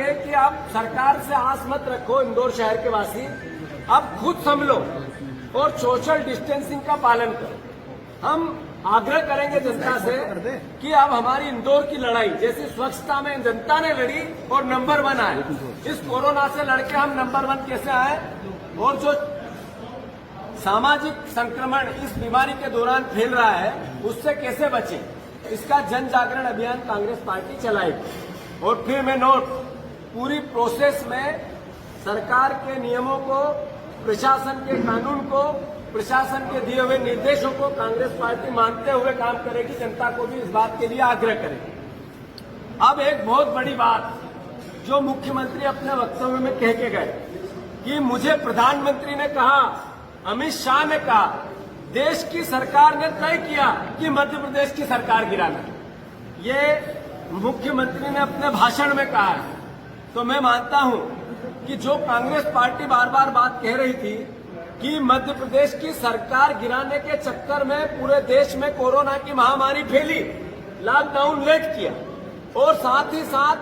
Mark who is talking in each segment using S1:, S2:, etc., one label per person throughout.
S1: चाहिए कि अब सरकार से आस मत रखो इंदौर शहर के वासी, अब खुद संभलो और सोशल डिस्टेंसिंग का पालन करो। हम आग्रह करेंगे जनता से कि अब हमारी इंदौर की लड़ाई जैसे स्वच्छता में जनता ने लड़ी और नंबर 1 आए, इस कोरोना से लड़के हम नंबर 1 कैसे आए, और जो सामाजिक संक्रमण इस बीमारी के दौरान फैल रहा है उससे कैसे बचे, इसका जन जागरण अभियान कांग्रेस पार्टी चलाएगी। और फिर मैं नोट, पूरी प्रोसेस में सरकार के नियमों को, प्रशासन के कानून को, प्रशासन के दिए हुए निर्देशों को कांग्रेस पार्टी मानते हुए काम करेगी। जनता को भी इस बात के लिए आग्रह करेगी। अब एक बहुत बड़ी बात जो मुख्यमंत्री अपने वक्तव्य में कह के गए कि मुझे प्रधानमंत्री ने कहा, अमित शाह ने कहा, देश की सरकार ने तय किया कि मध्य प्रदेश की सरकार गिराना, ये मुख्यमंत्री ने अपने भाषण में कहा है। तो मैं मानता हूं कि जो कांग्रेस पार्टी बार बार बात कह रही थी कि मध्य प्रदेश की सरकार गिराने के चक्कर में पूरे देश में कोरोना की महामारी फैली, लॉकडाउन लेट किया, और साथ ही साथ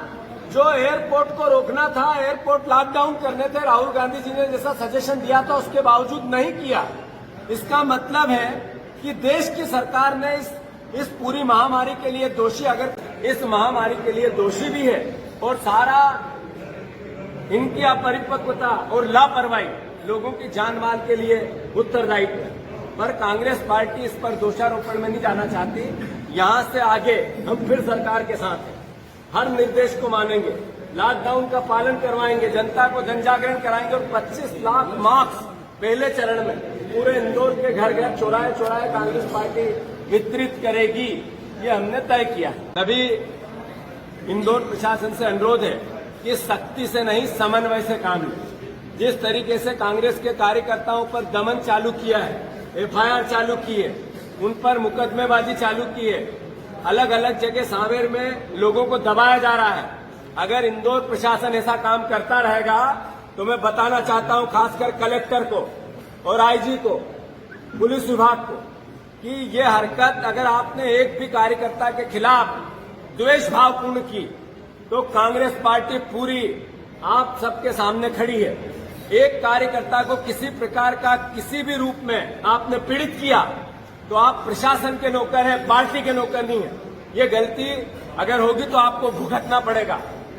S1: जो एयरपोर्ट को रोकना था, एयरपोर्ट लॉकडाउन करने थे, राहुल गांधी जी ने जैसा सजेशन दिया था उसके बावजूद नहीं किया। इसका मतलब है कि देश की सरकार ने इस पूरी महामारी के लिए दोषी, अगर इस महामारी के लिए दोषी भी है और सारा इनकी अपरिपक्वता और लापरवाही लोगों की जान माल के लिए उत्तरदायित्व है। पर कांग्रेस पार्टी इस पर दोषारोपण में नहीं जाना चाहती। यहां से आगे हम फिर सरकार के साथ हैं, हर निर्देश को मानेंगे, लॉकडाउन का पालन करवाएंगे, जनता को जनजागरण कराएंगे और 25 लाख मास्क पहले चरण में पूरे इंदौर के घर घर, चौराहे चौराहे कांग्रेस पार्टी वितरित करेगी, ये हमने तय किया। अभी इंदौर प्रशासन से अनुरोध है कि सख्ती से नहीं, समन्वय से काम लें। जिस तरीके से कांग्रेस के कार्यकर्ताओं पर दमन चालू किया है, एफआईआर चालू की है, उन पर मुकदमेबाजी चालू की है, अलग अलग जगह सांवेर में लोगों को दबाया जा रहा है। अगर इंदौर प्रशासन ऐसा काम करता रहेगा तो मैं बताना चाहता हूं खासकर कलेक्टर को और आईजी को, पुलिस विभाग को, कि ये हरकत अगर आपने एक भी कार्यकर्ता के खिलाफ द्वेष भावपूर्ण की तो कांग्रेस पार्टी पूरी आप सबके सामने खड़ी है। एक कार्यकर्ता को किसी प्रकार का किसी भी रूप में आपने पीड़ित किया तो आप प्रशासन के नौकर हैं, पार्टी के नौकर नहीं है। ये गलती अगर होगी तो आपको भुगतना पड़ेगा।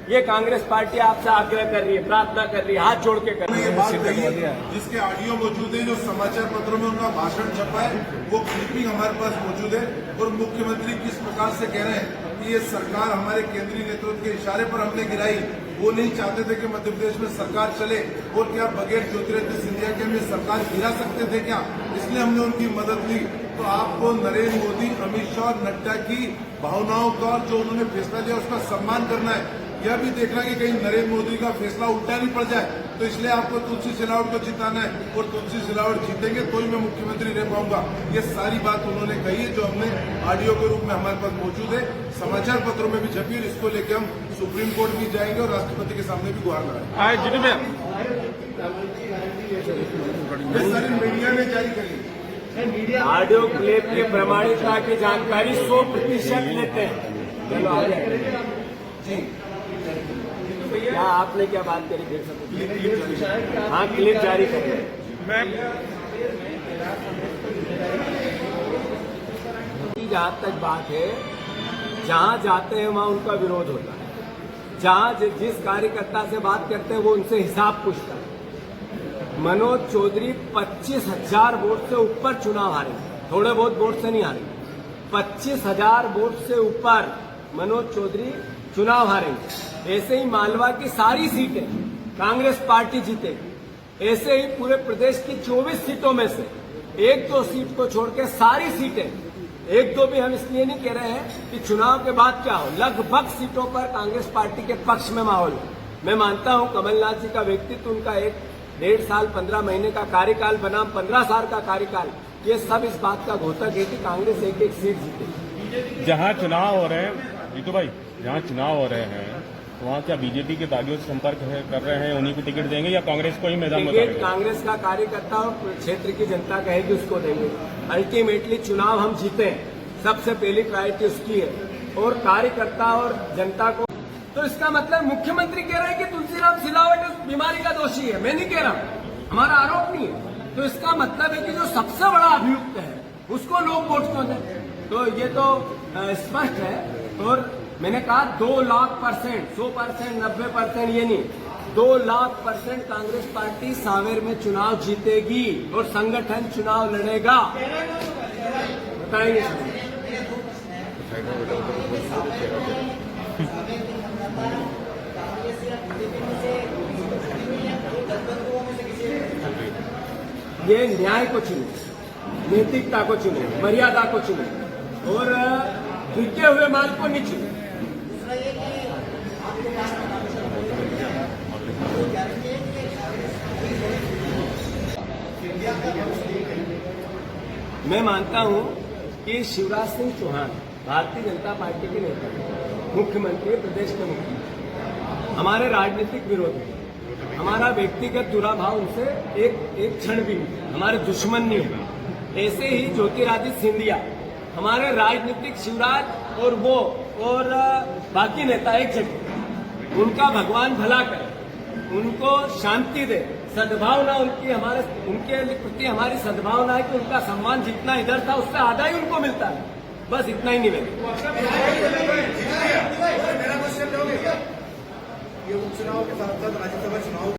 S1: ये कांग्रेस पार्टी आपसे आग्रह कर रही है, प्रार्थना कर रही है, हाथ जोड़ के कर रही है।
S2: ये बात कही है जिसके ऑडियो मौजूद है, जो समाचार पत्रों में उनका भाषण छपा है, वो क्लिपिंग हमारे पास मौजूद है। और मुख्यमंत्री किस प्रकार से कह रहे हैं कि ये सरकार हमारे केंद्रीय नेतृत्व के इशारे पर हमने गिराई, वो नहीं चाहते थे कि मध्य प्रदेश में सरकार चले, और क्या बगैर ज्योतिरादित्य सिंधिया के हमने सरकार गिरा सकते थे क्या, इसलिए हमने उनकी मदद ली। तो आपको नरेंद्र मोदी, अमित शाह और नड्डा की भावनाओं का और जो उन्होंने फैसला लिया उसका सम्मान करना है। यह भी देखना कि कहीं नरेंद्र मोदी का फैसला उल्टा नहीं पड़ जाए। तो इसलिए आपको तुलसी सिलावट को जिताना है, और तुलसी सिलावट जीतेंगे तो ही मैं मुख्यमंत्री रह पाऊंगा। ये सारी बात उन्होंने कही है, जो हमने ऑडियो के रूप में हमारे पास मौजूद है, समाचार पत्रों में भी छपी है। इसको लेकर हम सुप्रीम कोर्ट भी जाएंगे और राष्ट्रपति के सामने भी गुहार लगाएंगे। सारी मीडिया ने जारी करी
S1: ऑडियो क्लिप की प्रमाणिकता की जानकारी 100% लेते हैं। जी क्या आपने क्या बात करी, देख सकते? हाँ, क्लिप जारी करें। जहां तक बात है, जहां जाते हैं वहां उनका विरोध होता है, जहां जिस कार्यकर्ता से बात करते हैं वो उनसे हिसाब पूछता है। मनोज चौधरी 25,000 वोट से ऊपर चुनाव हारे, थोड़े बहुत वोट से नहीं हारे, 25,000 वोट से ऊपर मनोज चौधरी चुनाव हारेंगे। ऐसे ही मालवा की सारी सीटें कांग्रेस पार्टी जीतेगी। ऐसे ही पूरे प्रदेश की 24 सीटों में से 1-2 सीट को छोड़ के सारी सीटें, 1-2 भी हम इसलिए नहीं कह रहे हैं कि चुनाव के बाद क्या हो, लगभग सीटों पर कांग्रेस पार्टी के पक्ष में माहौल है। मैं मानता हूं कमलनाथ जी का व्यक्तित्व, उनका 1-1.5 साल 15 महीने का कार्यकाल बनाम 15 साल का कार्यकाल, ये सब इस बात का घोतक है कि कांग्रेस एक सीट जीतेगी।
S3: जहां चुनाव हो रहे हैं जीतू भाई, जहां चुनाव हो रहे हैं वहाँ क्या बीजेपी के बागियों से संपर्क कर रहे हैं, उन्हीं को टिकट देंगे या कांग्रेस को ही मैदान में उतारेंगे?
S1: कांग्रेस का कार्यकर्ता और क्षेत्र की जनता कहेगी उसको देंगे। अल्टीमेटली चुनाव हम जीते हैं, सबसे पहली प्रायोरिटी उसकी है। और कार्यकर्ता और जनता को तो इसका मतलब मुख्यमंत्री कह रहे हैं कि तुलसीराम सिलावट इस बीमारी का दोषी है। मैं नहीं कह रहा हूं, हमारा आरोप नहीं है। तो इसका मतलब है कि जो सबसे बड़ा अभियुक्त है उसको लोग वोट क्यों दें? तो ये तो स्पष्ट है। और मैंने कहा 2,00,000%, 100%, 90% ये नहीं, 2,00,000% कांग्रेस पार्टी सांवेर में चुनाव जीतेगी और संगठन चुनाव लड़ेगा। बताएंगे ये न्याय को चुने, नैतिकता को चुने, मर्यादा को चुने और बिके हुए माल को नहीं चुने। मैं मानता हूं कि शिवराज सिंह चौहान भारतीय जनता पार्टी के नेता, मुख्यमंत्री, प्रदेश के मुख्यमंत्री, हमारे राजनीतिक विरोधी, हमारा व्यक्तिगत दुराभाव उनसे एक क्षण भी नहीं, हमारे दुश्मन नहीं है। ऐसे ही ज्योतिरादित्य सिंधिया हमारे राजनीतिक शिवराज और वो और बाकी नेता एक जगह, उनका भगवान भला करे, उनको शांति दे, सद्भावना उनकी उनके प्रति हमारी सद्भावना है कि उनका सम्मान जितना इधर था उससे आधा ही उनको मिलता है। बस इतना ही निवेदन।
S4: ये उपचुनाव के साथ साथ राज्यसभा चुनाव